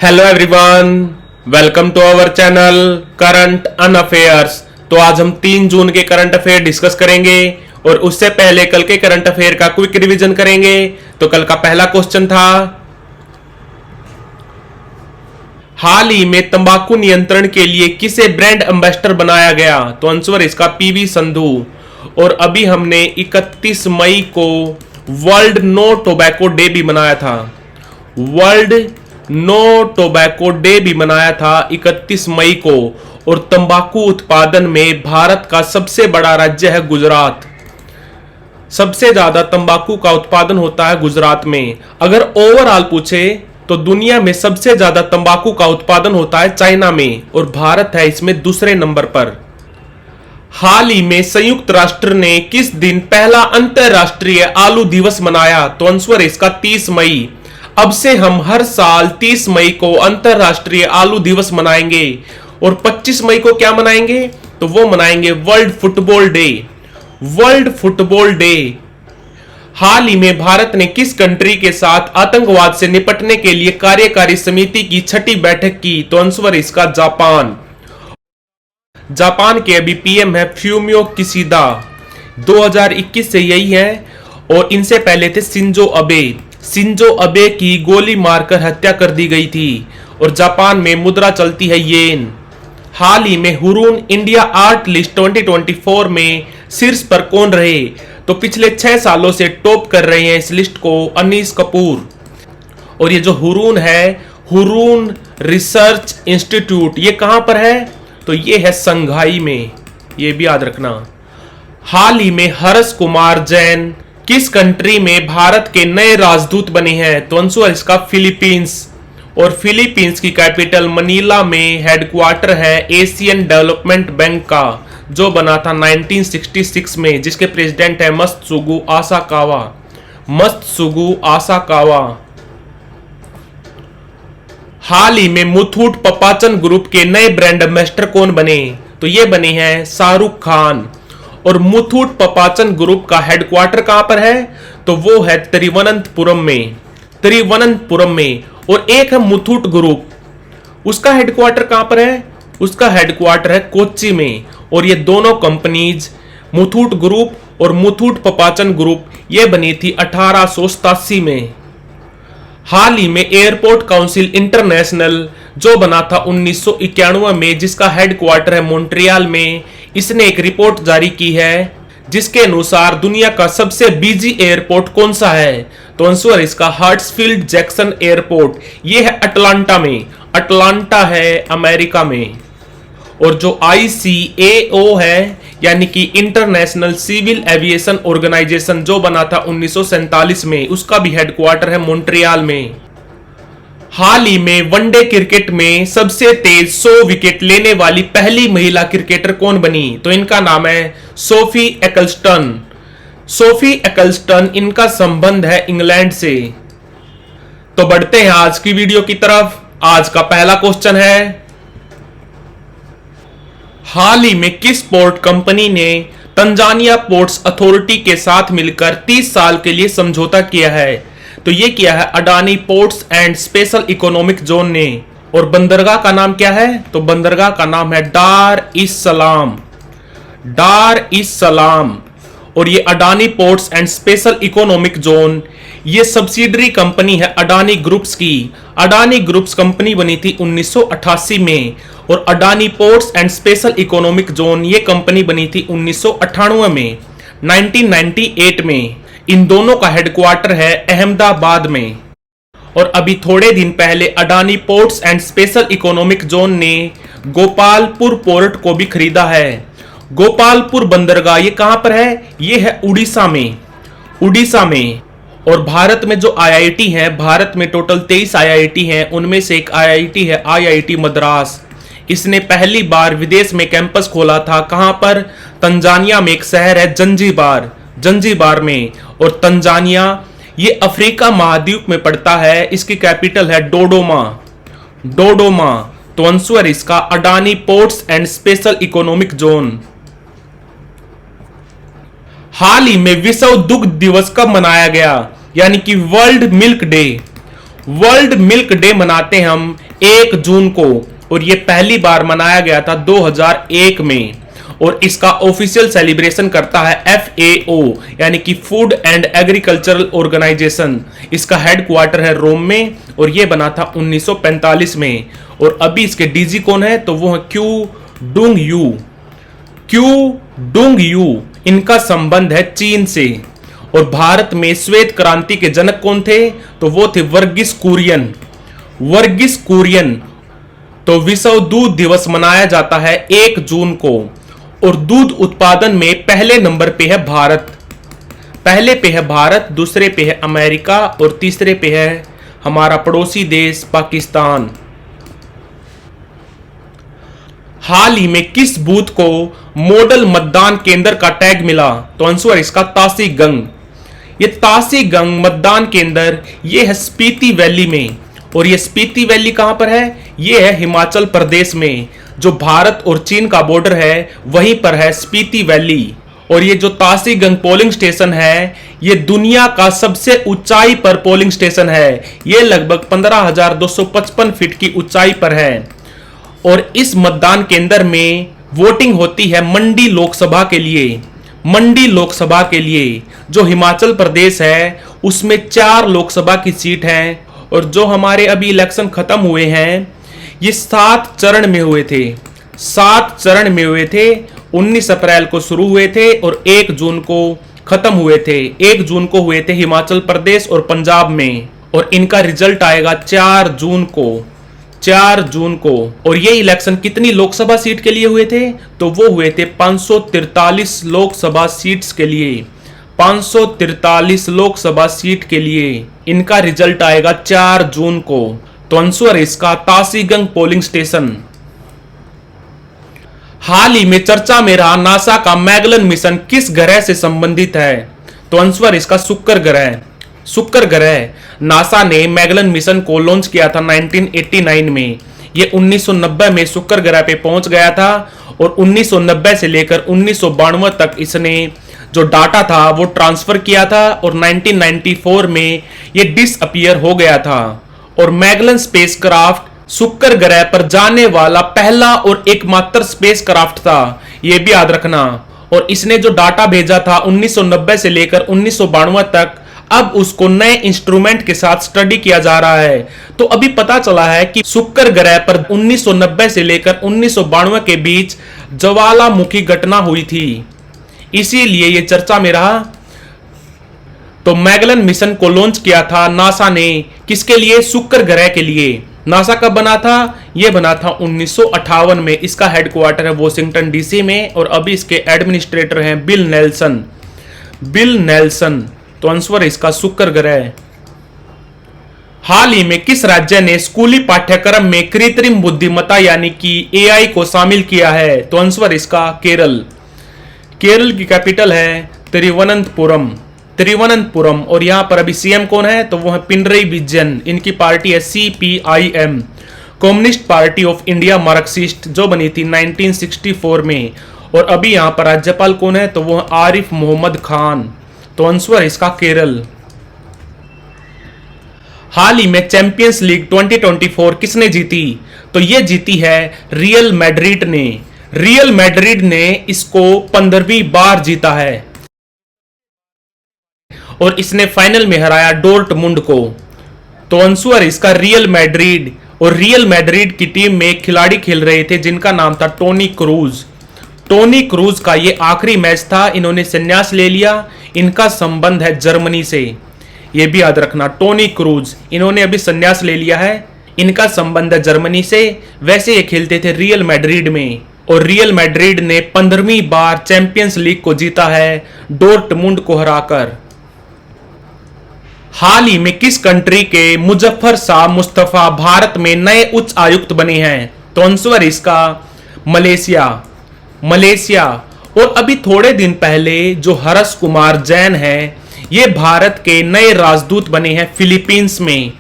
Hello everyone, welcome to our channel current on affairs. तो आज हम 3 जून के करंट अफेयर डिस्कस करेंगे और उससे पहले कल के करंट अफेयर का क्विक रिवीजन करेंगे। तो कल का पहला क्वेश्चन था, हाल ही में तंबाकू नियंत्रण के लिए किसे ब्रांड एम्बेसडर बनाया गया? तो आंसर इसका पीवी संधू। और अभी हमने 31 मई को वर्ल्ड नो टोबैको डे भी मनाया था। वर्ल्ड नो टोबैको डे भी मनाया था 31 मई को। और तंबाकू उत्पादन में भारत का सबसे बड़ा राज्य है गुजरात। सबसे ज्यादा तंबाकू का उत्पादन होता है गुजरात में। अगर ओवरऑल पूछे तो दुनिया में सबसे ज्यादा तंबाकू का उत्पादन होता है चाइना में और भारत है इसमें दूसरे नंबर पर। हाल ही में संयुक्त राष्ट्र ने किस दिन पहला अंतरराष्ट्रीय आलू दिवस मनाया? तो आंसर इसका 30 मई। अब से हम हर साल 30 मई को अंतरराष्ट्रीय आलू दिवस मनाएंगे। और 25 मई को क्या मनाएंगे? तो वो मनाएंगे world football day. World football day. हाल ही में भारत ने किस कंट्री के साथ आतंकवाद से निपटने के लिए कार्यकारी समिति की 6ठी बैठक की? तो आंसर इसका जापान। जापान के अभी पीएम है फ्यूमियो किशिदा। 2021 से यही है। और इनसे पहले थे शिंजो अबे। शिंजो अबे की गोली मारकर हत्या कर दी गई थी। और जापान में मुद्रा चलती है येन। हाल ही में हुरून इंडिया आर्ट लिस्ट 2024 में शीर्ष पर कौन रहे? तो पिछले 6 सालों से टॉप कर रहे हैं इस लिस्ट को अनीस कपूर। और ये जो हुरून है, हुरून रिसर्च इंस्टीट्यूट, ये कहां पर है? तो ये है संघाई में, ये भी याद रखना। हाल ही में हर्ष कुमार जैन किस कंट्री में भारत के नए राजदूत बने हैं? तो आंसर इसका फिलीपींस। और फिलीपींस की कैपिटल मनीला में हेडक्वार्टर है एशियन डेवलपमेंट बैंक का, जो बना था 1966 में, जिसके प्रेसिडेंट है मत्सुगु आसाकावा। मत्सुगु आसाकावा। हाल ही में मुथूट पपाचन ग्रुप के नए ब्रांड एम्बेसडर कौन बने? तो ये बने हैं शाहरुख खान। और मुथूट पपाचन ग्रुप का हेडक्वार्टर कहां पर है? तो वो है तिरुवनंतपुरम में। तिरुवनंतपुरम में। और एक है मुथूट ग्रुप, उसका हेडक्वार्टर कहां पर है? उसका हेडक्वार्टर है कोच्चि में। और ये दोनों कंपनीज मुथूट ग्रुप और मुथूट पपाचन ग्रुप ये बनी थी 1887 में। हाल ही में एयरपोर्ट काउंसिल इंटरनेशनल जो बना था 1991 में, जिसका हेडक्वार्टर है मॉन्ट्रियल में, इसने एक रिपोर्ट जारी की है जिसके अनुसार दुनिया का सबसे बिजी एयरपोर्ट कौन सा है? तो आंसर इसका हार्ट्सफील्ड जैक्सन एयरपोर्ट। ये है अटलांटा में। अटलांटा है अमेरिका में। और जो ICAO है यानी कि इंटरनेशनल सिविल एविएशन ऑर्गेनाइजेशन, जो बना था 1947 में, उसका भी हेडक्वार्टर है मॉन्ट्रियल में। हाल ही में वनडे क्रिकेट में सबसे तेज 100 विकेट लेने वाली पहली महिला क्रिकेटर कौन बनी? तो इनका नाम है सोफी एक्लस्टन। सोफी एक्लस्टन, इनका संबंध है इंग्लैंड से। तो बढ़ते हैं आज की वीडियो की तरफ। आज का पहला क्वेश्चन है, हाल ही में किस पोर्ट कंपनी ने तंजानिया पोर्ट्स अथॉरिटी के साथ मिलकर 30 साल के लिए समझौता किया है? तो ये किया है Adani ports and special economic zone ने। और बंदरगाह का नाम क्या है? तो बंदरगाह का नाम है डार इस सलाम। डार इस सलाम। और ये Adani ports and special economic zone ये सब्सिडरी कंपनी है अडानी ग्रुप्स की। अडानी ग्रुप्स कंपनी बनी थी 1988 में। और Adani ports and special economic zone ये कंपनी बनी थी 1998 में, 1998 में। इन दोनों का हेडक्वार्टर है अहमदाबाद में। और अभी थोड़े दिन पहले Adani ports and special economic zone ने गोपालपुर पोर्ट को भी खरीदा है। गोपालपुर बंदरगाह ये कहां पर है? ये है उड़ीसा में। उड़ीसा में। और भारत में जो IIT है, भारत में टोटल 23 IIT हैं, उनमें से एक IIT है IIT मद्रास। इसने पहली बार विदेश में कैंपस खोला था। कहां पर? तंजानिया में एक शहर है जंजीबार, जंजीबार में। और तंजानिया ये अफ्रीका महाद्वीप में पड़ता है। इसकी कैपिटल है डोडोमा। डोडोमा। तो आंसर इसका Adani ports and special economic zone. हाल ही में विश्व दुग्ध दिवस कब मनाया गया? यानी कि world milk day. World milk day मनाते हैं हम 1 जून को, और ये पहली बार मनाया गया था 2001 में। और इसका ऑफिशियल सेलिब्रेशन करता है FAO यानी कि फूड एंड एग्रीकल्चरल ऑर्गेनाइजेशन। इसका हेडक्वार्टर है रोम में और ये बना था 1945 में। और अभी इसके डीजी कौन है, तो वो है क्यू डुंग यू। क्यू डुंग यू, इनका संबंध है चीन से। और भारत में श्वेत क्रांति के जनक कौन थे, तो वो थे वर्गीस कुरियन। वर्गीस कुरियन। तो विश्व दूध दिवस मनाया जाता है 1 जून को। और दूध उत्पादन में पहले नंबर पे है भारत। पहले पे है भारत, दूसरे पे है अमेरिका और तीसरे पे है हमारा पड़ोसी देश पाकिस्तान। हाल ही में किस बूथ को मॉडल मतदान केंद्र का टैग मिला, तो आंसर इसका तासी गंग। ये तासी गंग मतदान केंद्र ये है स्पीति वैली में। और ये स्पीति वैली कहां पर है, ये है हिमाचल प्रदेश में। जो भारत और चीन का बॉर्डर है वहीं पर है स्पीति वैली। और ये जो तासी गंग पोलिंग स्टेशन है ये दुनिया का सबसे ऊंचाई पर पोलिंग स्टेशन है। ये लगभग 15,255 फीट की ऊंचाई पर है। और इस मतदान केंद्र में वोटिंग होती है मंडी लोकसभा के लिए। मंडी लोकसभा के लिए जो हिमाचल प्रदेश है उसमें 4 लोकसभा की सीट हैं। और जो हमारे अभी इलेक्शन खत्म हुए हैं ये 7 चरण में हुए थे। 7 चरण में हुए थे। 19 अप्रैल को शुरू हुए थे और 1 जून को खत्म हुए थे। 1 जून को हुए थे हिमाचल प्रदेश और पंजाब में। और इनका रिजल्ट आएगा 4 जून को। 4 जून को। और ये इलेक्शन कितनी लोकसभा सीट के लिए हुए थे, तो वो हुए थे 543 लोकसभा सीट्स के लिए। 543 लोकसभा सीट के लिए इनका रिजल्ट आएगा 4 जून को। तो आंसर इसका तासीगंग पोलिंग स्टेशन। हाल ही में चर्चा में रहा नासा का मैगलन मिशन किस ग्रह से संबंधित है, तो आंसर इसका शुक्र ग्रह। शुक्र ग्रह। नासा ने मैगलन मिशन को लॉन्च किया था 1989 में। ये 1990 में शुक्र ग्रह पे पहुंच गया था। और 1990 से लेकर 1992 तक इसने जो डाटा था वो ट्रांसफर किया था। और 1994 में ये डिसअपीयर हो गया था। और मैगलन स्पेसक्राफ्ट शुक्र ग्रह पर जाने वाला पहला और एकमात्र स्पेसक्राफ्ट था, ये भी याद रखना। और इसने जो डाटा भेजा था 1990 से लेकर 1992 तक, अब उसको नए इंस्ट्रूमेंट के साथ स्टडी किया जा रहा है। तो अभी पता चला है कि शुक्र ग्रह पर 1990 से लेकर 1992 के बीच ज्वालामुखी घटना हुई थी, इसीलिए ये चर्चा में रहा। तो मैगलन मिशन को लॉन्च किया था नासा ने, किसके लिए, शुक्र ग्रह के लिए। नासा कब बना था, यह बना था 1958 में। इसका हेडक्वार्टर है वॉशिंगटन डीसी में। और अभी इसके एडमिनिस्ट्रेटर हैं बिल नेल्सन। Bill Nelson. तो आंसर इसका शुक्र ग्रह। हाल ही में किस राज्य ने स्कूली पाठ्यक्रम में कृत्रिम बुद्धिमत्ता यानी कि AI को शामिल किया है, तो आंसर इसका केरल। केरल की कैपिटल है तिरुवनंतपुरम। तिरुवनंतपुरम। और यहां पर अभी सीएम कौन है, तो वो है पिनरई विजयन। इनकी पार्टी है CPIM, communist party of India Marxist, जो बनी थी 1964 में। और अभी यहां पर राज्यपाल कौन है, तो वो है आरिफ मोहम्मद खान। तो आंसर इसका केरल। हाल ही में चैंपियंस लीग 2024 किसने जीती, तो ये जीती है रियल मैड्रिड ने। रियल मैड्रिड ने इसको 15वीं बार जीता है। और इसने फाइनल में हराया डोर्टमुंड को। तो आंसर इसका रियल मैड्रिड। और रियल मैड्रिड की टीम में एक खिलाड़ी खेल रहे थे जिनका नाम था टोनी क्रूज। टोनी क्रूज का ये आखिरी मैच था, इन्होंने संन्यास ले लिया। इनका संबंध है जर्मनी से, ये भी याद रखना। टोनी क्रूज, इन्होंने अभी संन्यास ले लिया है, इनका संबंध है जर्मनी से। वैसे ये खेलते थे रियल मैड्रिड में। और रियल मैड्रिड ने 15वीं बार चैंपियंस लीग को जीता है डोर्टमुंड को हराकर। हाल ही में किस कंट्री के मुजफ्फर शाह मुस्तफा भारत में नए उच्च आयुक्त बने हैं, तो आंसर इसका मलेशिया। मलेशिया। और अभी थोड़े दिन पहले जो हर्ष कुमार जैन हैं, ये भारत के नए राजदूत बने हैं फिलीपींस में।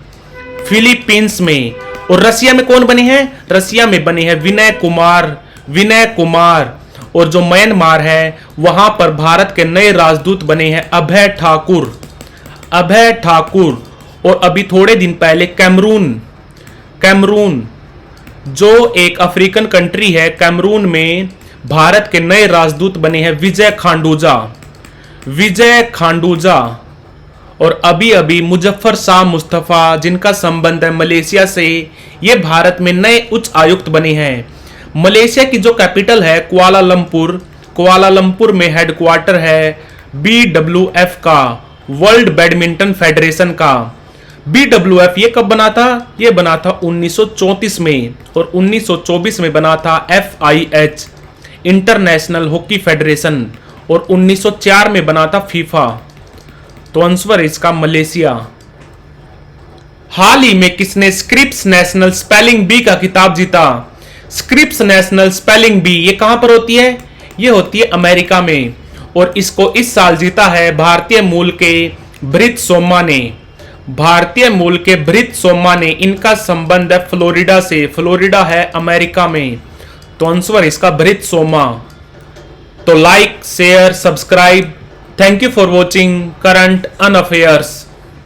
फिलीपींस में। और रसिया में कौन बने हैं, रसिया में बने हैं विनय कुमार। विनय कुमार। और जो म्यांमार है वहां पर भारत के नए राजदूत बने हैं अभय ठाकुर। अभय ठाकुर। और अभी थोड़े दिन पहले कैमरून कैमरून, जो एक अफ्रीकन कंट्री है, कैमरून में भारत के नए राजदूत बने हैं विजय खांडूजा। विजय खांडूजा और अभी अभी मुजफ्फर शाह मुस्तफा, जिनका संबंध है मलेशिया से, ये भारत में नए उच्च आयुक्त बने हैं। मलेशिया की जो कैपिटल है कुआलालंपुर, कुआलालंपुर में हेडक्वार्टर है BWF का, वर्ल्ड बैडमिंटन फेडरेशन का। BWF ये कब बना था? ये बना था 1934 में, और 1924 में बना था FIH, इंटरनेशनल हॉकी फेडरेशन, और 1904 में बना था फीफा। तो आंसर इसका मलेशिया। हाल ही में किसने स्क्रिप्स नेशनल स्पेलिंग बी का खिताब जीता? स्क्रिप्स नेशनल स्पेलिंग बी ये कहां पर होती है? ये होती है अमेरिका में, और इसको इस साल जीता है भारतीय मूल के भृत सोमा ने। भारतीय मूल के भृत सोमा ने, इनका संबंध है फ्लोरिडा से, फ्लोरिडा है अमेरिका में। तो आंसर इसका भृत सोमा। तो like, share, subscribe. Thank you for watching current on affairs.